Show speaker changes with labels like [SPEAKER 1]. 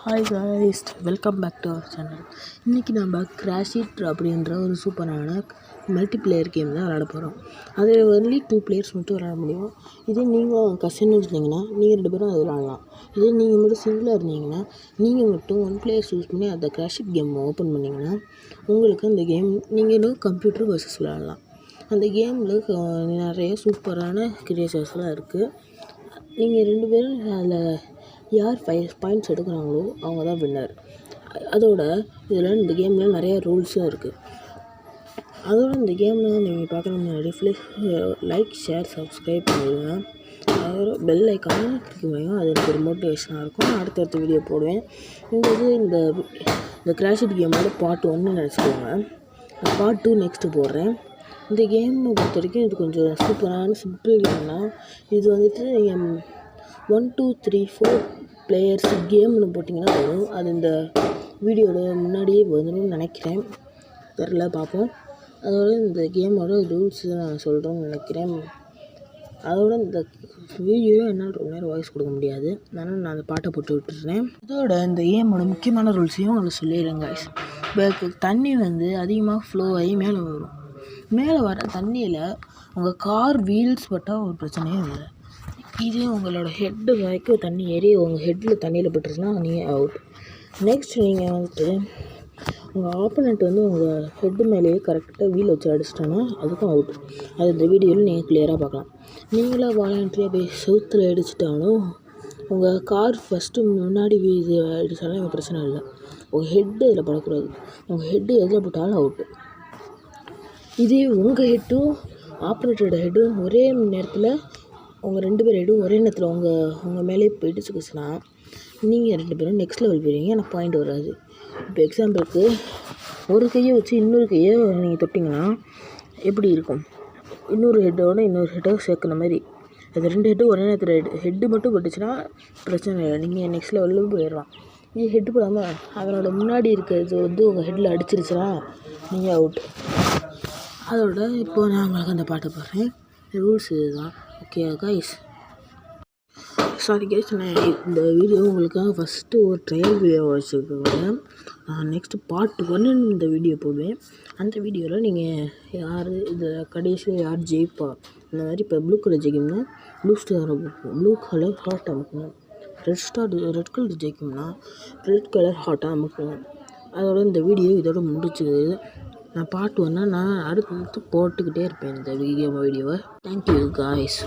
[SPEAKER 1] Hi guys, welcome back to our channel. இன்றைக்கி நம்ம crash it அப்படின்ற ஒரு சூப்பரான மல்டிப்ளேயர் கேம் தான் விளாட போகிறோம். அதில் ஒன்லி 2 பிளேயர்ஸ் மட்டும் விளாட முடியும். இதே நீங்கள் கசின் இருந்தீங்கன்னா நீங்கள் 2 பேரும் அது விளாடலாம். இதே நீங்கள் மட்டும் சிங்கிளாக இருந்தீங்கன்னா நீங்கள் மட்டும் 1 பிளேயர் சூஸ் பண்ணி அந்த கிராஷ் இட் கேம் ஓப்பன் பண்ணிங்கன்னா உங்களுக்கு அந்த கேம் நீங்களும் கம்ப்யூட்டர் வர்சஸ் விளாடலாம். அந்த கேமில் நிறைய சூப்பரான கிரியேச்சர்ஸ்லாம் இருக்குது. நீங்கள் 2 பேரும் அதில் யார் 5 பாயிண்ட்ஸ் எடுக்கிறாங்களோ அவங்க தான் வின்னர். அதோட இதில் இந்த கேமில் நிறைய ரூல்ஸும் இருக்குது. அதோட இந்த கேமில் நீங்கள் பார்க்குற முன்னாடி லைக், ஷேர், சப்ஸ்கிரைப் பண்ணிடுங்க. அதோட பெல் ஐக்கான கிளிக் பண்ணுங்க. அது எனக்கு ஒரு மோட்டிவேஷனாக இருக்கும். அடுத்தடுத்த வீடியோ போடுவேன். இந்த கிராஷ் இட் கேமோட பார்ட் 1 நினச்சிக்கோங்க. பார்ட் 2 நெக்ஸ்ட்டு போடுறேன். இந்த கேமை பொறுத்த வரைக்கும் இது கொஞ்சம் சூப்பரான சிம்பிள் கேம்னா, இது வந்துட்டு நீங்கள் 1 2 3 4 பிளேயர்ஸ் கேம்னு போட்டிங்கன்னா வரும். அது இந்த வீடியோட முன்னாடியே வந்துடும் நினைக்கிறேன், தெரில, பார்ப்போம். அதோட இந்த கேமோட ரூல்ஸ் நான் சொல்கிறேன்னு நினைக்கிறேன். அதோட இந்த வீடியோ என்னால் ரொம்ப நேரம் வாய்ஸ் கொடுக்க முடியாது, அதனால் நான் அந்த பாட்டை போட்டு விட்டுறேன். அதோட இந்த கேமோட முக்கியமான ரூல்ஸையும் உங்களுக்கு சொல்லிடுறேன் guys. இப்போ தண்ணி அதிகமாக ஃப்ளோ ஆகி மேலே வரும். மேலே வர தண்ணியில் உங்கள் கார் வீல்ஸ் பட்டால் ஒரு பிரச்சனையும் இல்லை. இதே உங்களோட ஹெட்டு வரைக்கும் தண்ணி ஏறி உங்கள் ஹெட்டில் தண்ணியில் பட்டுருச்சுன்னா நீங்கள் அவுட். நெக்ஸ்ட் நீங்கள் உங்கள் ஆப்போனண்ட் உங்கள் ஹெட்டு மேலேயே கரெக்டாக வீல் வச்சு அடிச்சிட்டோன்னா அதுக்கும் அவுட். அது இந்த வீடியோவில் நீங்கள் கிளியராக பார்க்கலாம். நீங்களாக வாலண்டரியாக போய் செவுத்தில் அடிச்சிட்டாலும் உங்கள் கார் ஃபஸ்ட்டு முன்னாடி இது அடித்தாலும் பிரச்சனை இல்லை. உங்கள் ஹெட்டு இதில் படக்கூடாது. உங்கள் ஹெட்டு எதில் போட்டாலும் அவுட்டு. இதே உங்கள் ஹெட்டும் ஆப்போனட்டோட ஹெட்டும் ஒரே நேரத்தில் உங்கள் 2 பேர் ஹெட்டும் ஒரே நேரத்தில் உங்கள் மேலேயே போயிட்டு சிக்கிச்சுன்னா நீங்கள் 2 பேரும் நெக்ஸ்ட் லெவல் போயிடுவீங்க. எனக்கு பாயிண்ட் வராது. இப்போ எக்ஸாம்பிளுக்கு ஒரு கையை வச்சு இன்னொரு கையை நீங்கள் தொட்டிங்கன்னா எப்படி இருக்கும்? இன்னொரு ஹெட்டோட இன்னொரு ஹெட்டை சேர்க்குற மாதிரி. அது 2 ஹெட்டும் ஒரே நேரத்தில் ஹெட்டு மட்டும் பட்டுச்சுன்னா பிரச்சனை இல்லை, நீங்கள் நெக்ஸ்ட் லெவலில் போயிடலாம். இது ஹெட்டு போடாமல் அவனோட முன்னாடி இருக்கிறது உங்கள் ஹெட்டில் அடிச்சிருச்சுன்னா நீங்கள் அவுட். அதோட இப்போ நான் உங்களுக்கு அந்த பாட்டை பாடுறேன். ரூல்ஸ் இதுதான். ஓகே கைஸ், சாரி கைஸ், நான் இந்த வீடியோ உங்களுக்காக ஃபஸ்ட்டு ஒரு ட்ரையல் வீடியோ வச்சுருக்கேன். நெக்ஸ்ட்டு பார்ட் 1 இந்த வீடியோ போடுவேன். அந்த வீடியோவில் நீங்கள் யார் இதில் கடைசியில் யார் ஜெயிப்பா இந்த மாதிரி. இப்போ ப்ளூ கலர் ஜெயிக்கணும்னா ப்ளூ கலர் ஹார்ட் அமுக்கணும். ரெட் கலர் ஜெயிக்கணும்னா ரெட் கலர் ஹார்ட்டாக அமுக்கணும். அதோட இந்த வீடியோ இதோட முடிச்சுது. நான் பார்ட் 1 நான் அடுத்து போட்டுக்கிட்டே இருப்பேன் இந்த வீடியோவை. Thank you guys.